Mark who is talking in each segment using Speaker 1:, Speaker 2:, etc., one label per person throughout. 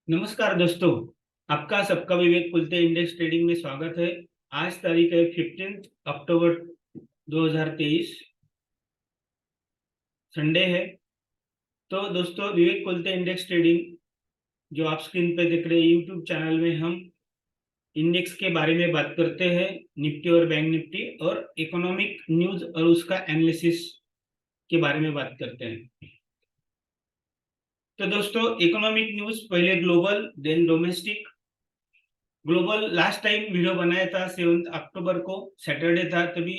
Speaker 1: नमस्कार दोस्तों। आपका सबका विवेक कुलते इंडेक्स ट्रेडिंग में स्वागत है। आज तारीख है 15 अक्टूबर 2023, संडे है। तो दोस्तों, विवेक कुलते इंडेक्स ट्रेडिंग जो आप स्क्रीन पे देख रहे हैं यूट्यूब चैनल में हम इंडेक्स के बारे में बात करते हैं, निफ्टी और बैंक निफ्टी और इकोनॉमिक न्यूज और उसका एनालिसिस के बारे में बात करते हैं। तो दोस्तों, इकोनॉमिक न्यूज पहले global then domestic. Global last time video बनाया था 7 अक्टूबर को, सैटरडे था, तभी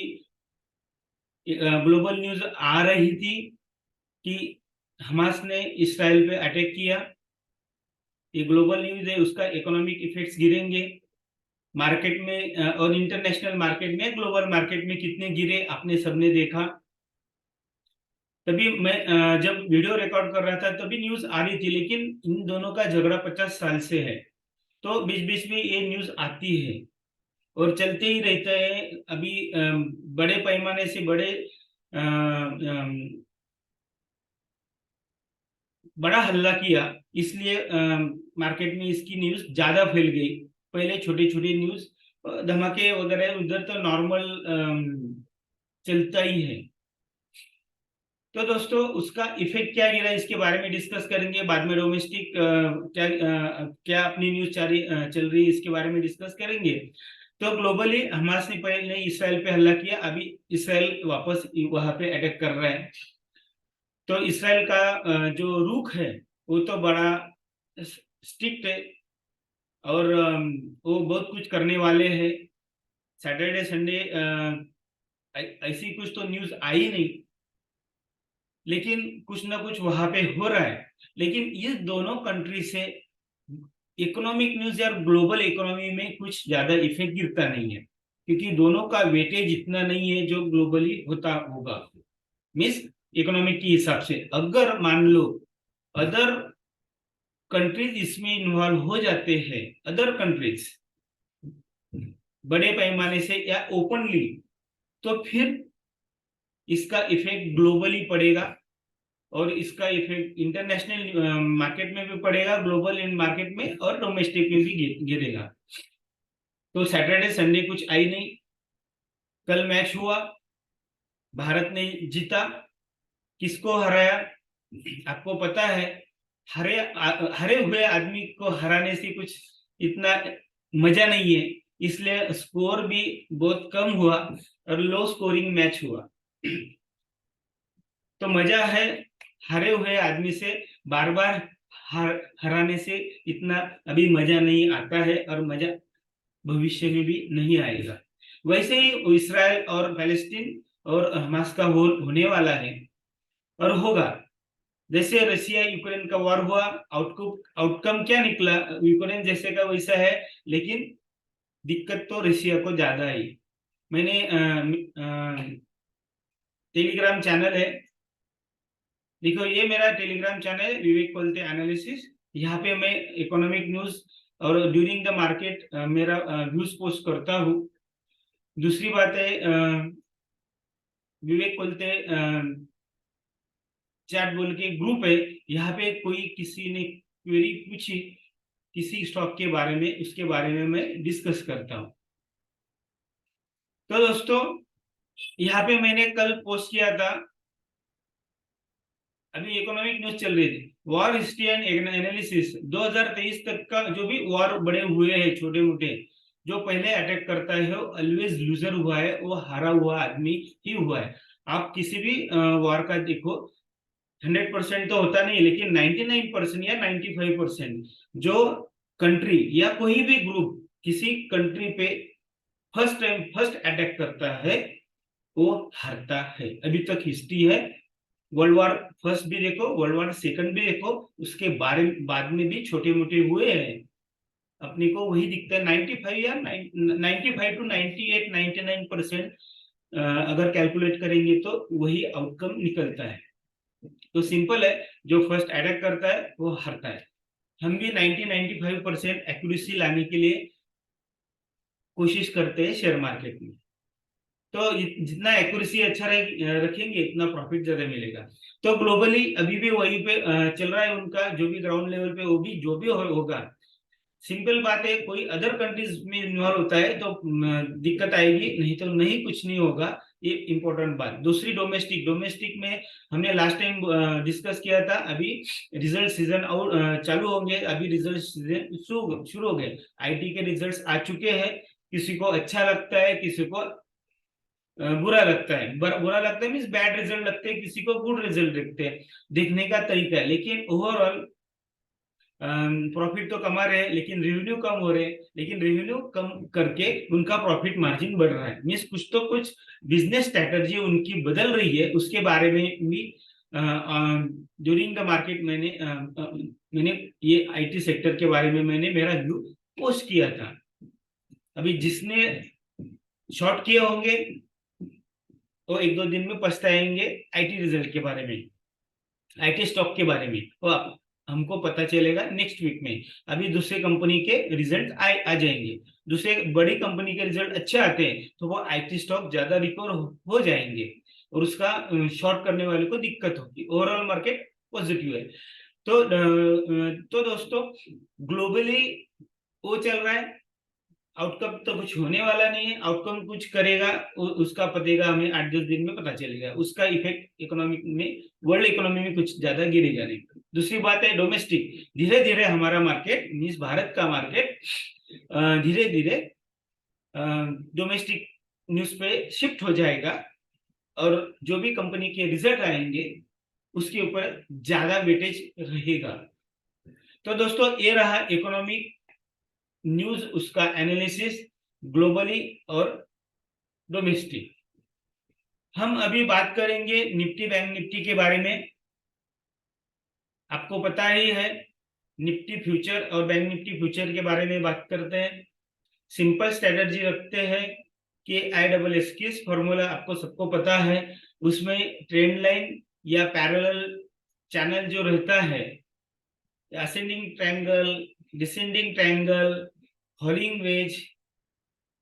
Speaker 1: ग्लोबल न्यूज आ रही थी कि हमास ने इसराइल पे अटैक किया। ये ग्लोबल न्यूज है, उसका इकोनॉमिक इफेक्ट्स गिरेंगे मार्केट में और इंटरनेशनल मार्केट में, ग्लोबल मार्केट में कितने गिरे आपने सबने देखा। तभी मैं जब वीडियो रिकॉर्ड कर रहा था तभी न्यूज आ रही थी, लेकिन इन दोनों का झगड़ा 50 साल से है, तो बीच बीच में ये न्यूज आती है और चलते ही रहता है। अभी बड़े पैमाने से बड़ा हल्ला किया, इसलिए मार्केट में इसकी न्यूज ज्यादा फैल गई। पहले छोटी छोटी न्यूज धमाके वगैरह उधर तो नॉर्मल चलता ही है। तो दोस्तों, उसका इफेक्ट क्या गिरा इसके बारे में डिस्कस करेंगे। बाद में डोमेस्टिक क्या अपनी न्यूज चल रही है इसके बारे में डिस्कस करेंगे। तो ग्लोबली हमास ने पहले इसराइल पे हमला किया, अभी इसराइल वापस वहां पे अटैक कर रहा है। तो इसराइल का जो रुख है वो तो बड़ा स्ट्रिक्ट है और वो बहुत कुछ करने वाले हैं। सैटरडे संडे ऐसी कुछ तो न्यूज आई नहीं, लेकिन कुछ ना कुछ वहां पे हो रहा है। लेकिन ये दोनों कंट्री से इकोनॉमिक न्यूज या ग्लोबल इकोनॉमी में कुछ ज्यादा इफेक्ट गिरता नहीं है, क्योंकि दोनों का वेटेज इतना नहीं है जो ग्लोबली होता होगा। मीन्स इकोनॉमिक के हिसाब से अगर मान लो अदर कंट्रीज इसमें इन्वॉल्व हो जाते हैं, अदर कंट्रीज बड़े पैमाने से या ओपनली, तो फिर इसका इफेक्ट ग्लोबली पड़ेगा और इसका इफेक्ट इंटरनेशनल मार्केट में भी पड़ेगा, ग्लोबल इन मार्केट में और डोमेस्टिक में भी गिरेगा। तो सैटरडे संडे कुछ आई नहीं। कल मैच हुआ, भारत ने जीता। किसको हराया आपको पता है। हरे हरे हुए आदमी को हराने से कुछ इतना मजा नहीं है, इसलिए स्कोर भी बहुत कम हुआ और लो स्कोरिंग मैच हुआ। तो मजा है हरे हुए आदमी से, बार बार हराने से इतना अभी मजा नहीं आता है और मजा भविष्य में भी नहीं आएगा। वैसे ही इसराइल और पैलेस्टीन और हमास का होने वाला है और होगा। जैसे रशिया यूक्रेन का वॉर हुआ, आउटकम क्या निकला यूक्रेन जैसे का वैसा है, लेकिन दिक्कत तो रशिया को ज्यादा आई। मैंने टेलीग्राम चैनल है, देखो ये मेरा टेलीग्राम चैनल है विवेक कोलते एनालिसिस। यहाँ पे मैं इकोनॉमिक न्यूज और ड्यूरिंग द मार्केट मेरा व्यूज पोस्ट करता हूँ। दूसरी बात है, विवेक कोलते चैट बोल के ग्रुप है, यहाँ पे कोई किसी ने क्वेरी पूछी किसी स्टॉक के बारे में, उसके बारे में मैं डिस्कस करता हूँ। तो दोस्तों, यहाँ पे मैंने कल पोस्ट किया था, अभी इकोनॉमिक न्यूज चल रही थी, वॉर हिस्ट्री एंड एनालिसिस 2023 तक का जो भी वॉर बड़े हुए हैं छोटे मोटे, जो पहले अटैक करता है वो ऑलवेज लूजर हुआ है, वो हारा हुआ आदमी ही हुआ है। आप किसी भी वॉर का देखो, 100% तो होता नहीं, लेकिन 99% या 95% जो कंट्री या कोई भी ग्रुप किसी कंट्री पे फर्स्ट अटैक करता है वो हारता है। अभी तक हिस्ट्री है। वर्ल्ड वॉर फर्स्ट भी देखो, वर्ल्ड वॉर सेकंड भी देखो, उसके बारे बाद में भी छोटे मोटे हुए हैं। अपने को वही दिखता है 95 या 95 टू 98 99% अगर कैलकुलेट करेंगे तो वही आउटकम निकलता है। तो सिंपल है, जो फर्स्ट अटैक करता है वो हारता है। हम भी 90-95% एक्यूरेसी लाने के लिए कोशिश करते हैं शेयर मार्केट में। तो जितना एक्यूरेसी अच्छा रखेंगे उतना प्रॉफिट ज्यादा मिलेगा। तो ग्लोबली अभी भी वही पे चल रहा है उनका, जो भी ग्राउंड लेवल पे वो भी जो भी होगा। सिंपल बात है, कोई अदर कंट्रीज में इन्वॉल्व होता है तो दिक्कत आएगी, नहीं तो नहीं, कुछ नहीं होगा। ये इंपॉर्टेंट बात। दूसरी डोमेस्टिक, डोमेस्टिक में हमने लास्ट टाइम डिस्कस किया था। अभी रिजल्ट सीजन और चालू होंगे, अभी रिजल्ट सीजन शुरू हो गए। आईटी के रिजल्ट्स आ चुके हैं। किसी को अच्छा लगता है, किसी को बुरा लगता है। बुरा लगता है मीन्स बैड रिजल्ट लगते हैं, किसी को गुड रिजल्ट देखते हैं। देखने का तरीका है, लेकिन ओवरऑल प्रॉफिट तो कमा रहे हैं, लेकिन रेवेन्यू कम हो रहे हैं। लेकिन रेवेन्यू कम करके उनका प्रॉफिट मार्जिन बढ़ रहा है। मीन्स कुछ तो कुछ बिजनेस स्ट्रेटजी उनकी बदल रही है। उसके बारे में भी ड्यूरिंग द मार्केट मैंने ये आईटी सेक्टर के बारे में मैंने मेरा व्यू पोस्ट किया था। अभी जिसने शॉर्ट किए होंगे तो एक दो दिन में पछताएंगे आईटी रिजल्ट के बारे में, आईटी स्टॉक के बारे में। तो हमको पता चलेगा नेक्स्ट वीक में। अभी दूसरे कंपनी के रिजल्ट आ जाएंगे। दूसरे बड़ी कंपनी के रिजल्ट अच्छे आते हैं तो वो आईटी स्टॉक ज्यादा रिकवर हो जाएंगे और उसका शॉर्ट करने वाले को दिक्कत होगी। ओवरऑल मार्केट पॉजिटिव है। तो दोस्तों, ग्लोबली वो चल रहा है। आउटकम तो कुछ होने वाला नहीं है। आउटकम कुछ करेगा उसका पतेगा हमें 8-10 दिन में पता चलेगा। उसका इफेक्ट इकोनॉमिक में, वर्ल्ड इकोनॉमी में कुछ ज्यादा गिरेगा नहीं। दूसरी बात है डोमेस्टिक। धीरे धीरे हमारा मार्केट मीन्स भारत का मार्केट धीरे धीरे डोमेस्टिक न्यूज पे शिफ्ट हो जाएगा और जो भी कंपनी के रिजल्ट आएंगे उसके ऊपर ज्यादा वेटेज रहेगा। तो दोस्तों, ये रहा इकोनॉमिक न्यूज, उसका एनालिसिस ग्लोबली और डोमेस्टिक। हम अभी बात करेंगे निफ्टी बैंक निफ्टी के बारे में। आपको पता ही है, निफ्टी फ्यूचर और बैंक निफ्टी फ्यूचर के बारे में बात करते हैं। सिंपल स्ट्रेटजी रखते हैं कि ISS किस फॉर्मूला आपको सबको पता है। उसमें ट्रेंड लाइन या पैरेलल चैनल जो रहता है, ascending triangle, descending triangle, falling veg,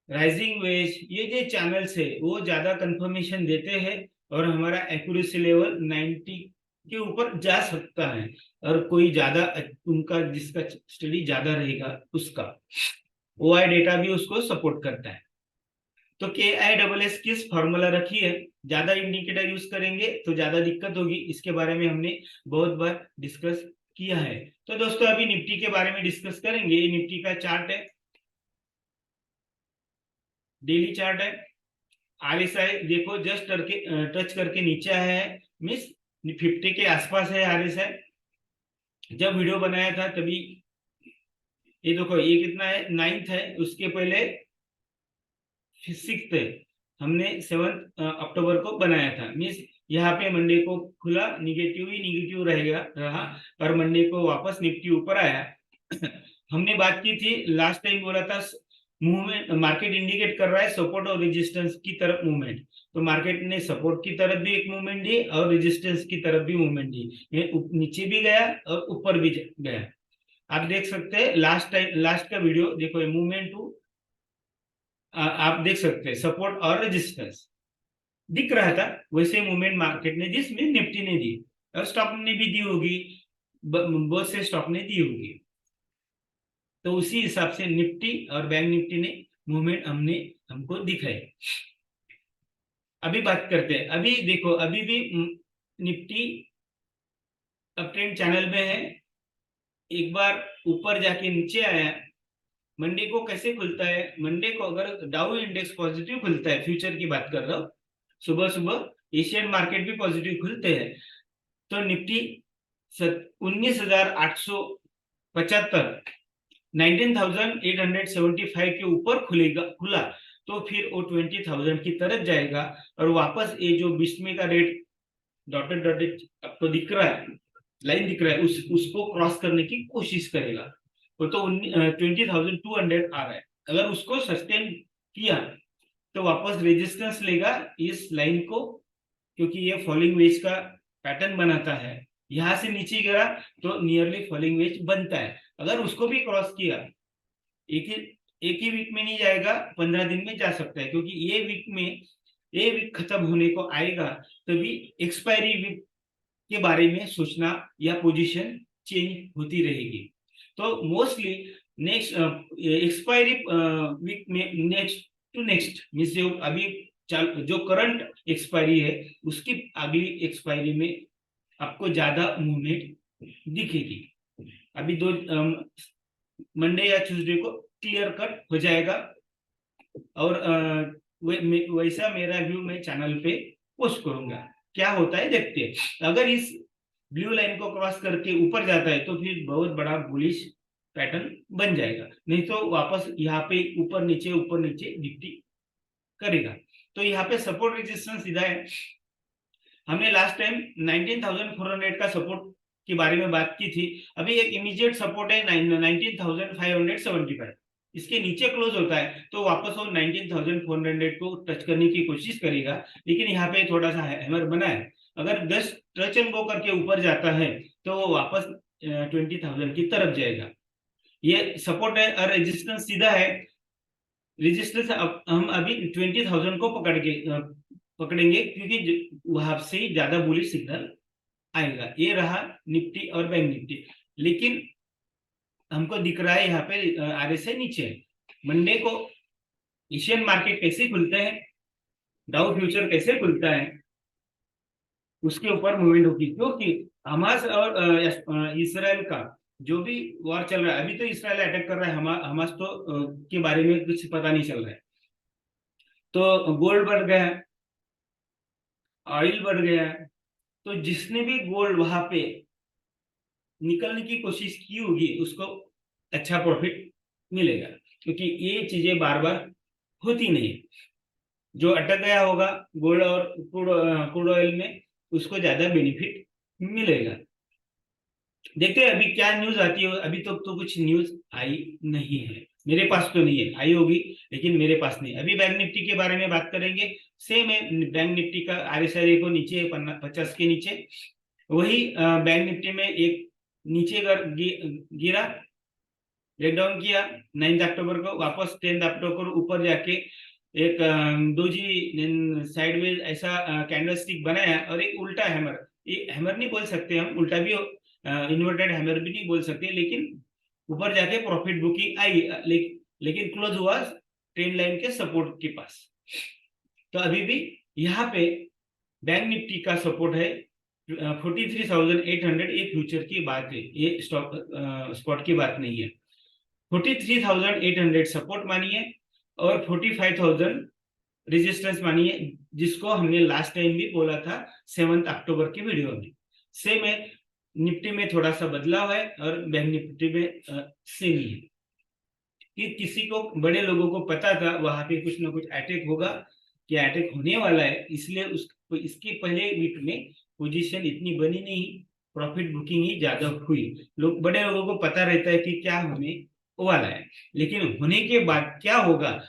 Speaker 1: rising veg, ये जो चैनल्स है वो ज्यादा कंफर्मेशन देते हैं और हमारा एक्यूरेसी लेवल 90 के ऊपर जा सकता है। और कोई ज्यादा उनका जिसका स्टडी ज्यादा रहेगा उसका OI डेटा भी उसको सपोर्ट करता है। तो KISS किस फॉर्मूला रखी है। ज्यादा इंडिकेटर यूज करेंगे तो ज्यादा दिक्कत होगी, इसके बारे में हमने बहुत बार डिस्कस किया है। तो दोस्तों, अभी निफ्टी के बारे में डिस्कस करेंगे। ये निफ्टी का चार्ट है, डेली चार्ट है। RSI देखो जस्ट टच करके नीचे आया है, मीन्स 50 के आसपास है RSI। जब वीडियो बनाया था तभी ये देखो, ये कितना है, 9th है। उसके पहले 6th है। हमने 7 अक्टूबर को बनाया था। मीन्स यहाँ पे मंडे को खुला, निगेटिव ही निगेटिव रहेगा रहा और मंडे को वापस निफ्टी ऊपर आया। हमने बात की थी लास्ट टाइम, बोला था मूवमेंट, मार्केट इंडिकेट कर रहा है सपोर्ट और रेजिस्टेंस की तरफ मूवमेंट। तो मार्केट ने सपोर्ट की तरफ भी एक मूवमेंट दी और रेजिस्टेंस की तरफ भी मूवमेंट दी। ये नीचे भी गया और ऊपर भी गया। आप देख सकते हैं लास्ट का वीडियो देखो, मूवमेंट टू आप देख सकते हैं सपोर्ट और रेजिस्टेंस दिख रहा था। वैसे मूवमेंट मार्केट ने जिसमें निफ्टी ने दी और स्टॉक ने भी दी होगी, बहुत से स्टॉक ने दी होगी। तो उसी हिसाब से निफ्टी और बैंक निफ्टी ने मूवमेंट हमको दिखाई। अभी बात करते हैं। अभी देखो, अभी भी निफ्टी अप ट्रेंड चैनल में है। एक बार ऊपर जाके नीचे आया। मंडे को कैसे खुलता है, मंडे को अगर डाउ इंडेक्स पॉजिटिव खुलता है, फ्यूचर की बात कर रहा हूँ, सुबह सुबह एशियन मार्केट भी पॉजिटिव खुलते हैं, तो निफ्टी 19,875 19,875 के ऊपर खुला तो फिर वो 20,000 की तरफ जाएगा और वापस ये जो बीच में का रेट डॉटेड आपको दिख रहा है, लाइन दिख रहा है, उसको क्रॉस करने की कोशिश करेगा। वो तो 20,200 आ रहा है। अगर उसको सस्टेन किया तो वापस रेजिस्टेंस लेगा इस लाइन को, क्योंकि ये फॉलिंग वेज का पैटर्न बनाता है। यहां से नीचे गिरा तो नियरली फॉलिंग वेज बनता है। अगर उसको भी क्रॉस किया, एक ही वीक में नहीं जाएगा, 15 दिन में जा सकता है, क्योंकि ये वीक में ये वीक खत्म होने को आएगा तभी एक्सपायरी वीक के बारे में सोचना या पोजीशन चेंज होती रहेगी। तो मोस्टली नेक्स्ट एक्सपायरी वीक में नेक्स्ट टू नेक्स्ट मीन्स जो अभी जो करंट एक्सपायरी है उसकी अगली एक्सपायरी में आपको ज्यादा मूवमेंट दिखेगी। अभी दो मंडे या ट्यूसडे को क्लियर कट हो जाएगा और वैसा मेरा व्यू मैं चैनल पे पोस्ट करूंगा। क्या होता है देखते हैं। अगर इस ब्लू लाइन को क्रॉस करके ऊपर जाता है तो फिर बहुत बड़ा बुलिश पैटर्न बन जाएगा, नहीं तो वापस यहाँ पे ऊपर नीचे निफ्टी करेगा। तो यहाँ पे सपोर्ट रेजिस्टेंस सीधा है। हमने लास्ट टाइम 19,400 का सपोर्ट के बारे में बात की थी। अभी एक इमीडिएट सपोर्ट है 19,575। इसके नीचे क्लोज होता है तो वापस वो 19,400 को टच करने की कोशिश करेगा, लेकिन यहाँ पे थोड़ा सा हैमर बना है। अगर 10 टच एंड गो करके ऊपर जाता है तो वो वापस 20,000 की तरफ जाएगा। ये सपोर्ट है और रेजिस्टेंस सीधा है। रेजिस्टेंस हम अभी 20,000 को पकड़ेंगे क्योंकि वहां से ज्यादा बुलिश सिग्नल आएगा। ये रहा निफ्टी और बैंक निफ्टी, लेकिन हमको दिख रहा है यहाँ पे आरएसआई नीचे। मंडे को एशियन मार्केट कैसे खुलते हैं, डाउ फ्यूचर कैसे खुलता है, उसके ऊपर मूवमेंट होगी। क्योंकि हमास और इसराइल का जो भी वॉर चल रहा है, अभी तो इसराइल अटैक कर रहा है, हमास तो के बारे में कुछ पता नहीं चल रहा है। तो गोल्ड बढ़ गया है, ऑयल बढ़ गया है। तो जिसने भी गोल्ड वहां पे निकलने की कोशिश की होगी उसको अच्छा प्रॉफिट मिलेगा, क्योंकि ये चीजें बार बार होती नहीं। जो अटक गया होगा गोल्ड और क्रूड ऑयल में उसको ज्यादा बेनिफिट मिलेगा। देखते हैं अभी क्या न्यूज आती है। अभी तक तो कुछ न्यूज आई नहीं है, मेरे पास तो नहीं है, आई होगी लेकिन मेरे पास नहीं। अभी बैंक निफ्टी के बारे में बात करेंगे। सेम है बैंक निफ्टी का आरएसआई को नीचे 50 के नीचे। वही बैंक निफ्टी में एक नीचे गिरा, ब्रेकडाउन किया 9 अक्टूबर को, वापस 10 अक्टूबर को ऊपर जाके एक दोजी साइडवेज ऐसा कैंडलस्टिक बनाया और एक उल्टा हैमर, ये हैमर नहीं बोल सकते हम, उल्टा भी इन्वर्टेड हैमर भी नहीं बोल सकते, लेकिन ऊपर जाके प्रॉफिट बुकिंग आई, लेकिन क्लोज हुआ ट्रेंड लाइन के सपोर्ट के पास। तो अभी भी यहाँ पे बैंक निफ्टी का सपोर्ट है 43,800। ये फ्यूचर की बात है, ये स्पॉट की बात नहीं है। 43,800 सपोर्ट मानिए और 45,000 रेजिस्टेंस मानिए, जिसको हमने लास्ट टाइम भी बोला था 7 अक्टूबर की वीडियो में। सेम है, निफ्टी में थोड़ा सा बदलाव है और बैंक निफ्टी में सेम ही है कि किसी को, बड़े लोगों को पता था वहां पे कुछ ना कुछ अटैक होगा, कि अटैक होने वाला है, इसलिए इसके पहले वीक में पोजीशन इतनी बनी नहीं, प्रॉफिट बुकिंग ही ज्यादा हुई। बड़े लोगों को पता रहता है कि क्या होने वाला है, लेकिन होने के बाद क्या होगा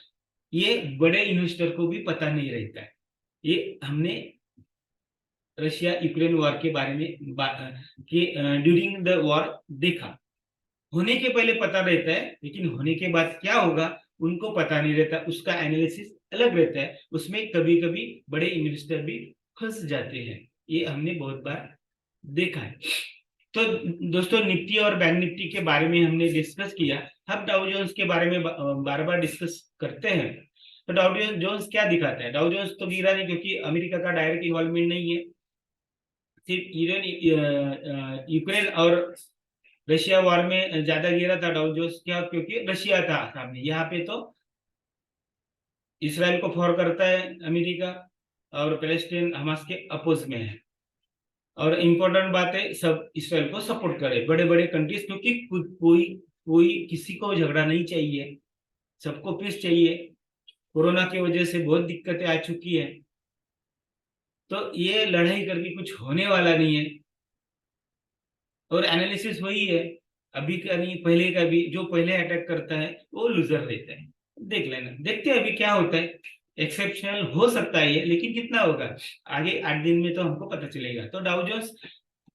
Speaker 1: ये बड़े इन्वेस्टर को भी पता नहीं रहता है। ये हमने रशिया यूक्रेन वॉर के बारे में ड्यूरिंग द वॉर देखा। होने के पहले पता रहता है, लेकिन होने के बाद क्या होगा उनको पता नहीं रहता, उसका एनालिसिस अलग रहता है। उसमें कभी कभी बड़े इन्वेस्टर भी फंस जाते हैं, ये हमने बहुत बार देखा है। तो दोस्तों, निफ्टी और बैंक निफ्टी के बारे में हमने डिस्कस किया। अब डाउ जोन्स के बारे में बार बार डिस्कस करते हैं। तो डाउ जोन्स क्या दिखाता है? डाउ जोन्स तो गिरा नहीं, क्योंकि अमेरिका का डायरेक्ट इन्वॉल्वमेंट नहीं है। सिर्फ यूक्रेन और रशिया वॉर में ज्यादा गिरा था डाउ जोन्स। क्या? क्योंकि रशिया था सामने। यहाँ पे तो इसराइल को फॉर करता है अमेरिका, और पैलेस्टीन हमास के अपोज में है। और इम्पोर्टेंट बात है, सब इसराइल को सपोर्ट करे, बड़े बड़े कंट्रीज, क्योंकि कोई कोई किसी को झगड़ा नहीं चाहिए, सबको पीस चाहिए। कोरोना की वजह से बहुत दिक्कतें आ चुकी है, तो ये लड़ाई करके कुछ होने वाला नहीं है। और एनालिसिस वही है, अभी का नहीं पहले का भी, जो पहले अटैक करता है वो लूजर रहता है। देख लेना, देखते हैं अभी क्या होता है। एक्सेप्शनल हो सकता है ये, लेकिन कितना होगा आगे 8 दिन में तो हमको पता चलेगा। तो डाउ जोन्स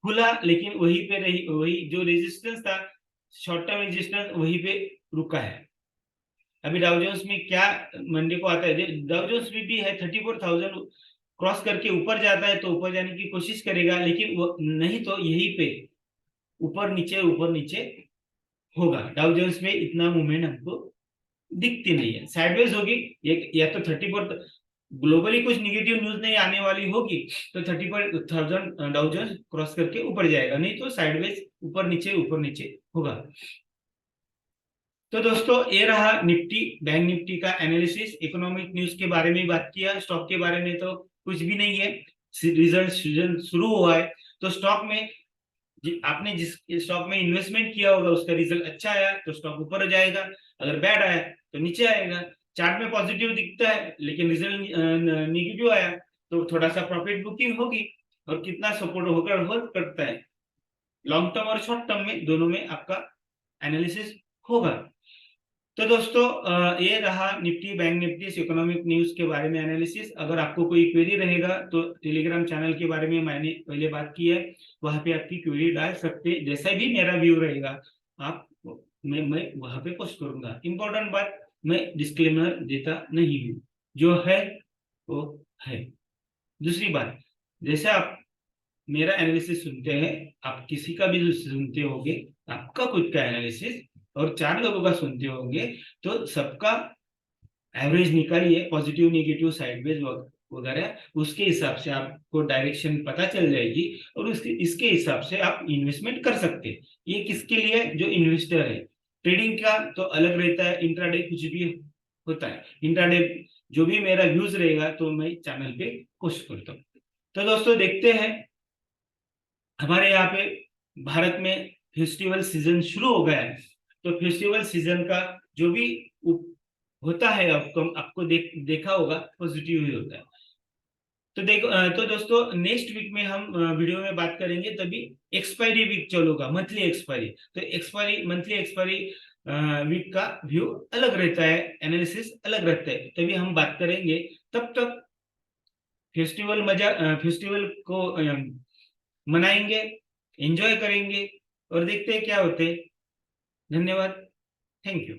Speaker 1: खुला, लेकिन वहीं पे रही, वही जो रेजिस्टेंस था, शॉर्ट टर्म रेजिस्टेंस वहीं पे रुका है। अभी डाउ जोन्स में क्या मंडे को आता है, डाउ जोन्स में भी है 34,000 क्रॉस करके ऊपर जाता है तो ऊपर जाने की कोशिश करेगा, लेकिन वो नहीं तो यहीं पे ऊपर नीचे होगा। डाउ जोन्स में इतना मूवमेंट हमको दिखती नहीं है, साइडवेज होगी। एक या तो 34, ग्लोबली कुछ निगेटिव न्यूज नहीं आने वाली होगी तो 34,000 डाउ जोन्स क्रॉस करके ऊपर जाएगा, नहीं तो साइडवेज ऊपर नीचे होगा। तो दोस्तों ये रहा निफ्टी बैंक निफ्टी का एनालिसिस। इकोनॉमिक न्यूज के बारे में बात किया, स्टॉक के बारे में तो कुछ भी नहीं है। रिजल्ट सीजन शुरू हुआ है तो स्टॉक में आपने जिस स्टॉक में इन्वेस्टमेंट किया होगा उसका रिजल्ट अच्छा आया तो स्टॉक ऊपर हो जाएगा, अगर बैड आया तो नीचे आएगा। चार्ट में पॉजिटिव दिखता है लेकिन रिजल्ट निगेटिव आया तो थोड़ा सा प्रॉफिट बुकिंग होगी, और कितना सपोर्ट होकर हो करता है लॉन्ग टर्म और शॉर्ट टर्म में, दोनों में आपका एनालिसिस होगा। तो दोस्तों ये रहा Nifty bank Nifty economic news के बारे में एनालिसिस। अगर आपको कोई क्वेरी रहेगा तो टेलीग्राम चैनल के बारे में मैंने पहले बात की है, वहां पे आपकी क्वेरी डाल सकते हैं। जैसा भी मेरा व्यू रहेगा आप मैं वहां पे पोस्ट करूंगा। इंपॉर्टेंट बात, मैं डिस्क्लेमर देता नहीं हूँ, जो है वो है। दूसरी बात, जैसे आप मेरा एनालिसिस सुनते हैं, आप किसी का भी सुनते होंगे, आपका खुद का एनालिसिस और 4 लोगों का सुनते होंगे, तो सबका एवरेज निकालिए, पॉजिटिव नेगेटिव साइडवेज वगैरह, उसके हिसाब से आपको डायरेक्शन पता चल जाएगी और उसके इसके हिसाब से आप इन्वेस्टमेंट कर सकते हैं। ये किसके लिए? जो इन्वेस्टर है। ट्रेडिंग का तो अलग रहता है, इंट्राडे कुछ भी होता है। इंट्राडे जो भी मेरा व्यूज रहेगा तो मैं चैनल पे पोस्ट करता हूँ। तो दोस्तों देखते हैं, हमारे यहाँ पे भारत में फेस्टिवल सीजन शुरू हो गया है, तो फेस्टिवल सीजन का जो भी होता है आपको देखा होगा पॉजिटिव ही होता है। तो देखो तो दोस्तों नेक्स्ट वीक में हम वीडियो में बात करेंगे, तभी एक्सपायरी वीक चलूंगा, मंथली एक्सपायरी। तो मंथली एक्सपायरी वीक का व्यू अलग रहता है, एनालिसिस अलग रहता है, तभी हम बात करेंगे। तब तक फेस्टिवल को मनाएंगे, एंजॉय करेंगे और देखते हैं क्या होते हैं। धन्यवाद, थैंक यू।